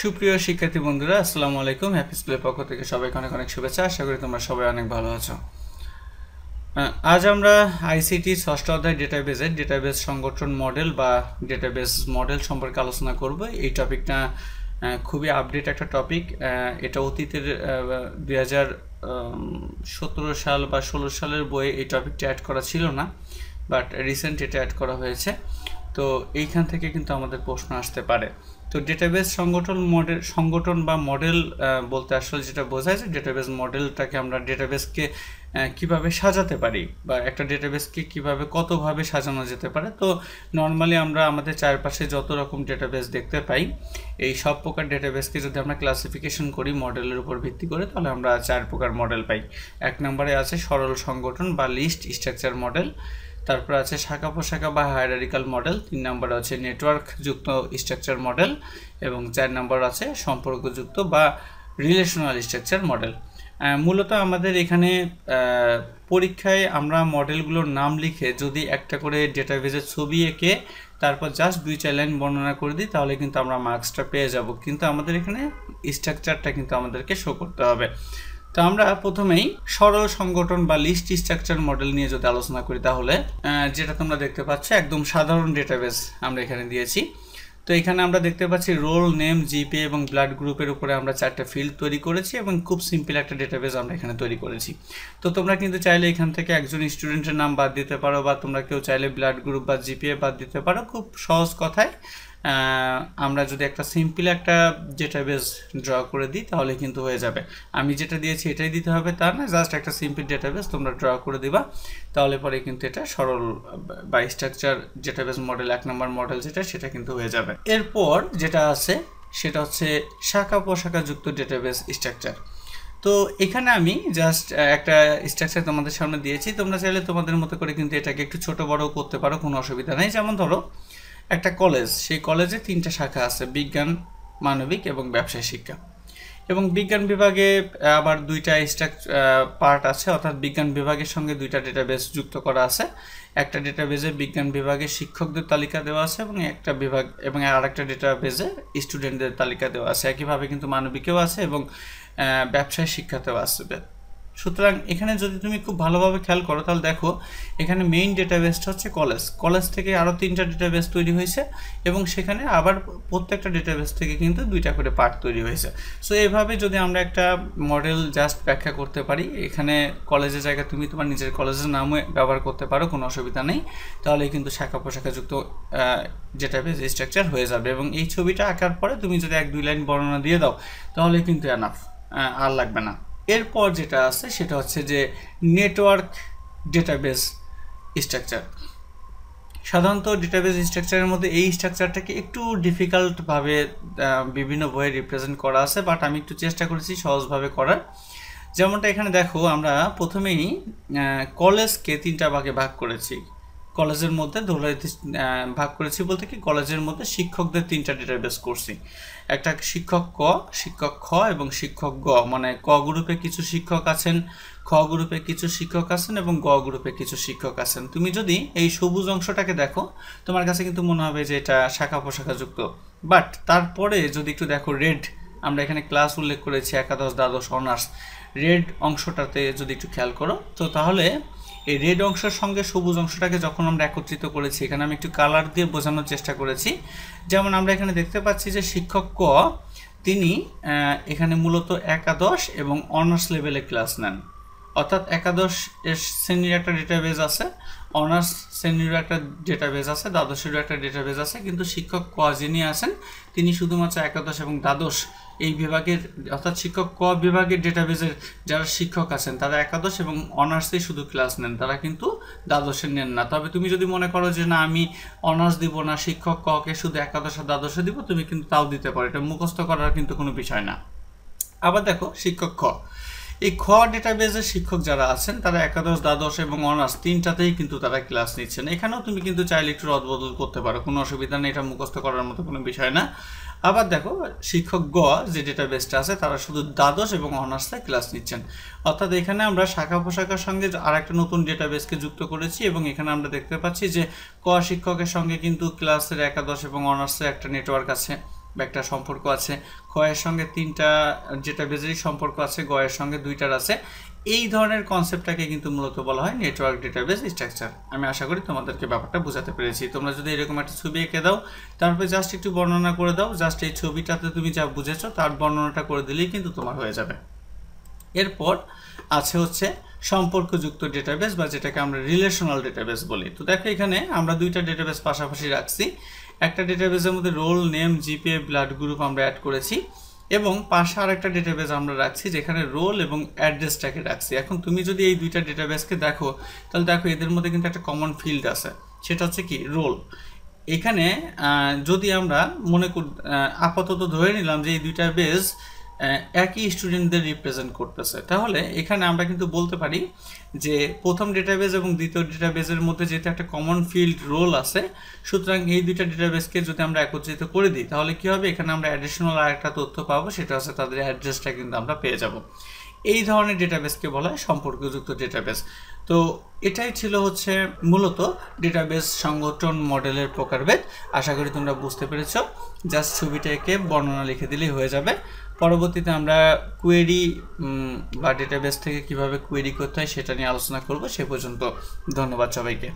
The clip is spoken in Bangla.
সুপ্রিয় শিক্ষার্থী বন্ধুরা, আসসালামু আলাইকুম। হ্যাপি স্কুলের পক্ষ থেকে সবাইকে অনেক অনেক শুভেচ্ছা। আশা করি তোমরা সবাই অনেক ভালো আছো। আজ আমরা আইসিটি ষষ্ঠ অধ্যায় ডেটাবেস সংগঠন মডেল বা ডেটাবেস মডেল সম্পর্কে আলোচনা করব। এই টপিকটা খুবই আপডেট একটা টপিক। এটা অতীতের 2017 সাল বা 16 সালের বইয়ে এই টপিকটা অ্যাড করা ছিল না, বাট রিসেন্ট এটা অ্যাড করা হয়েছে। তো এইখান থেকে কিন্তু আমাদের প্রশ্ন আসতে পারে। তো ডেটাবেস সংগঠন বা মডেল বলতে আসলে যেটা বোঝায় যে ডেটাবেস মডেলটাকে আমরা ডেটাবেসকে কিভাবে সাজাতে পারি বা একটা ডেটাবেসকে কিভাবে কতভাবে সাজানো যেতে পারে। তো নর্মালি আমরা আমাদের চারপাশে যত রকম ডেটাবেস দেখতে পাই, এই সব প্রকার ডেটাবেসকে যদি আমরা ক্লাসিফিকেশন করি মডেলের উপর ভিত্তি করে, তাহলে আমরা 4 প্রকার মডেল পাই। 1 নম্বরে আছে সরল সংগঠন বা লিস্ট স্ট্রাকচার মডেল, তারপর আছে শাখা প্রশাখা বা হায়ারার্কিক্যাল মডেল, 3 নম্বরে আছে নেটওয়ার্ক যুক্ত স্ট্রাকচার মডেল এবং 4 নম্বর আছে সম্পর্কযুক্ত বা রিলেশনাল স্ট্রাকচার মডেল। মূলত আমাদের এখানে পরীক্ষায় আমরা মডেলগুলোর নাম লিখে যদি একটা করে ডেটাবেসের ছবি এঁকে তারপর জাস্ট 2-4 লাইন বর্ণনা করে দিই, তাহলে কিন্তু আমরা মার্কসটা পেয়ে যাব। কিন্তু আমাদের এখানে স্ট্রাকচারটা কিন্তু আমাদেরকে শো করতে হবে। তো আমরা প্রথমেই সরল সংগঠন বা লিস্ট স্ট্রাকচার মডেল নিয়ে যদি আলোচনা করি, তাহলে যেটা তোমরা দেখতে পাচ্ছ একদম সাধারণ ডেটাবেস আমরা এখানে দিয়েছি। তো এখানে আমরা দেখতে পাচ্ছি রোল, নেম, জিপে এবং ব্লাড গ্রুপের উপরে আমরা 4টা ফিল্ড তৈরি করেছি এবং খুব সিম্পল একটা ডেটাবেস আমরা এখানে তৈরি করেছি। তো তোমরা কিন্তু চাইলে এখান থেকে একজন স্টুডেন্টের নাম বাদ দিতে পারো, বা তোমরা কেউ চাইলে ব্লাড গ্রুপ বা জিপিএ বাদ দিতে পারো। খুব সহজ কথায় আমরা যদি একটা সিম্পল একটা ডেটাবেস ড্র করে দিই তাহলে কিন্তু হয়ে যাবে। আমি যেটা দিয়েছি এটাই দিতে হবে তা না, জাস্ট একটা সিম্পল ডেটাবেস তোমরা ড্র করে দিবা, তাহলে পরে কিন্তু এটা সরল বা স্ট্রাকচার ডেটাবেস মডেল 1 নম্বর মডেল সেটা কিন্তু হয়ে যাবে। এরপর যেটা আছে সেটা হচ্ছে শাখা প্রশাখা যুক্ত ডেটাবেস স্ট্রাকচার। তো এখানে আমি জাস্ট একটা স্ট্রাকচার তোমাদের সামনে দিয়েছি, তোমরা চাইলে তোমাদের মতো করে কিন্তু এটাকে একটু ছোট বড় করতে পারো, কোনো অসুবিধা নেই। যেমন ধরো একটা কলেজ, সেই কলেজে 3টা শাখা আছে, বিজ্ঞান, মানবিক এবং ব্যবসায় শিক্ষা। এবং বিজ্ঞান বিভাগে আবার 2টা পার্ট আছে, অর্থাৎ বিজ্ঞান বিভাগের সঙ্গে 2টা ডেটাবেস যুক্ত করা আছে। একটা ডেটাবেসে বিজ্ঞান বিভাগের শিক্ষকদের তালিকা দেওয়া আছে এবং আরেকটা ডেটাবেসে স্টুডেন্টদের তালিকা দেওয়া আছে। একইভাবে কিন্তু মানবিকেও আছে এবং ব্যবসায় শিক্ষাতেও আসবে। সুতরাং এখানে যদি তুমি খুব ভালোভাবে খেয়াল করো তাহলে দেখো এখানে মেইন ডেটাবেসটা হচ্ছে কলেজ থেকে আরও 3টা ডেটাবেস তৈরি হয়েছে এবং সেখানে আবার প্রত্যেকটা ডেটাবেস থেকে কিন্তু 2টা করে পার্ট তৈরি হয়েছে। সো এইভাবে যদি আমরা একটা মডেল জাস্ট ব্যাখ্যা করতে পারি, এখানে কলেজের জায়গায় তুমি তোমার নিজের কলেজের নামও ব্যবহার করতে পারো, কোনো অসুবিধা নেই। তাহলে কিন্তু শাখা প্রশাখাযুক্ত ডেটাবেস স্ট্রাকচার হয়ে যাবে। এবং এই ছবিটা আঁকার পরে তুমি যদি 1-2 লাইন বর্ণনা দিয়ে দাও তাহলে কিন্তু এনাফ, আর লাগবে না। এরপর যেটা আছে সেটা হচ্ছে যে নেটওয়ার্ক ডেটাবেস স্ট্রাকচার। সাধারণত ডেটাবেস স্ট্রাকচারের মধ্যে এই স্ট্রাকচারটাকে একটু ডিফিকাল্টভাবে বিভিন্ন বইয়ে রিপ্রেজেন্ট করা আছে, বাট আমি একটু চেষ্টা করেছি সহজভাবে করার। যেমনটা এখানে দেখো, আমরা প্রথমেই কলেজকে 3টা ভাগে ভাগ করেছি। কলেজের মধ্যে ভাগ করেছি বলতে কি, কলেজের মধ্যে শিক্ষকদের 3টা ডেটাবেস করছি। একটা শিক্ষক ক, শিক্ষক খ এবং শিক্ষক গ, মানে ক গ্রুপে কিছু শিক্ষক আছেন, খ গ্রুপে কিছু শিক্ষক আছেন এবং গ গ্রুপে কিছু শিক্ষক আছেন। তুমি যদি এই সবুজ অংশটাকে দেখো তোমার কাছে কিন্তু মনে হবে যে এটা শাখা প্রশাখা যুক্ত, বাট তারপরে যদি একটু দেখো রেড, আমরা এখানে ক্লাস উল্লেখ করেছি একাদশ, দ্বাদশ, অনার্স, রেড অংশটাতে যদি একটু খেয়াল করো তো তাহলে এই রেড অংশের সঙ্গে সবুজ অংশটাকে যখন আমরা একত্রিত করেছি, এখানে আমি একটু কালার দিয়ে বোঝানোর চেষ্টা করেছি। যেমন আমরা এখানে দেখতে পাচ্ছি যে শিক্ষক ক তিনি এখানে মূলত একাদশ এবং অনার্স লেভেলে ক্লাস নেন, অর্থাৎ একাদশ শ্রেণীর একটা ডেটাবেস আছে, অনার্স শ্রেণীর একটা ডেটাবেস আছে, দ্বাদশেরও একটা ডেটাবেস আছে। কিন্তু শিক্ষক ক যিনি আছেন তিনি শুধুমাত্র একাদশ এবং দ্বাদশ এই বিভাগের, অর্থাৎ শিক্ষক ক বিভাগের ডেটাবেসের যারা শিক্ষক আছেন তারা একাদশ এবং অনার্সেই শুধু ক্লাস নেন, তারা কিন্তু দ্বাদশে নেন না। তবে তুমি যদি মনে করো যে না আমি অনার্স দিব না, শিক্ষক ককে শুধু একাদশ আর দ্বাদশে দিব, তুমি কিন্তু তাও দিতে পারো, এটা মুখস্থ করার কিন্তু কোনো বিষয় না। আবার দেখো শিক্ষক খ, এই খ ডেটাবেসের শিক্ষক যারা আছেন তারা একাদশ, দ্বাদশ এবং অনার্স 3টাতেই কিন্তু তারা ক্লাস নিচ্ছেন। এখানেও তুমি কিন্তু চাইলে একটু রদবদল করতে পারো, কোনো অসুবিধা নেই, এটা মুখস্থ করার মতো কোনো বিষয় না। আবার দেখো শিক্ষক গ যে ডেটাবেসটা আছে তারা শুধু দ্বাদশ এবং অনার্সে ক্লাস নিচ্ছেন, অর্থাৎ এখানে আমরা শাখা প্রশাখার সঙ্গে আরেকটা নতুন ডেটাবেসকে যুক্ত করেছি এবং এখানে আমরা দেখতে পাচ্ছি যে ক শিক্ষকের সঙ্গে কিন্তু ক্লাসের একাদশ এবং অনার্সের একটা নেটওয়ার্ক আছে। বা একটা সম্পর্ক আছে, খ এর সঙ্গে 3টা ডেটাবেজেরই সম্পর্ক আছে, গ এর সঙ্গে 2টার আছে। এই ধরনের কনসেপ্টটাকে কিন্তু মূলত বলা হয় নেটওয়ার্ক ডেটাবেস স্ট্রাকচার। আমি আশা করি তোমাদেরকে ব্যাপারটা বোঝাতে পেরেছি। তোমরা যদি এরকম একটা ছবি এঁকে দাও, তারপরে জাস্ট একটু বর্ণনা করে দাও, জাস্ট এই ছবিটাতে তুমি যা বুঝেছো তার বর্ণনাটা করে দিলেই কিন্তু তোমার হয়ে যাবে। এরপর আছে হচ্ছে সম্পর্কযুক্ত ডেটাবেস, বা যেটাকে আমরা রিলেশনাল ডেটাবেস বলি। তো দেখো এখানে আমরা 2টা ডেটাবেস পাশাপাশি রাখছি। একটা ডেটাবেসের মধ্যে roll, name, GPA, blood group আমরা অ্যাড করেছি, এবং পাশে আরেকটা ডেটাবেস আমরা রাখছি যেখানে রোল এবং অ্যাড্রেসটাকে রাখছি। এখন তুমি যদি এই 2টা ডেটাবেসকে দেখো, তাহলে দেখো এদের মধ্যে কিন্তু একটা কমন ফিল্ড আছে, সেটা হচ্ছে কি রোল। এখানে যদি আমরা আপাতত ধরে নিলাম যে এই 2টা বেস একই স্টুডেন্টদের রিপ্রেজেন্ট করতেছে, তাহলে এখানে আমরা কিন্তু বলতে পারি যে প্রথম ডেটাবেস এবং দ্বিতীয় ডেটাবেসের মধ্যে যেহেতু একটা কমন ফিল্ড রোল আছে, সুতরাং এই 2টা ডেটাবেসকে যদি আমরা একত্রিত করে দিই, তাহলে কি হবে, এখানে আমরা অ্যাডিশনাল আরেকটা তথ্য পাবো, সেটা হচ্ছে তাদের অ্যাড্রেসটা কিন্তু আমরা পেয়ে যাব। এই ধরনের ডেটাবেসকে বলা হয় সম্পর্কযুক্ত ডেটাবেস। তো এটাই ছিল হচ্ছে মূলত ডেটাবেস সংগঠন মডেলের প্রকারভেদ। আশা করি তোমরা বুঝতে পেরেছো। জাস্ট ছবিটাকে বর্ণনা লিখে দিলেই হয়ে যাবে। পরবর্তীতে আমরা কোয়েরি বা ডেটাবেস থেকে কিভাবে কোয়েরি করতে হয় সেটা নিয়ে আলোচনা করব। সে পর্যন্ত ধন্যবাদ সবাইকে।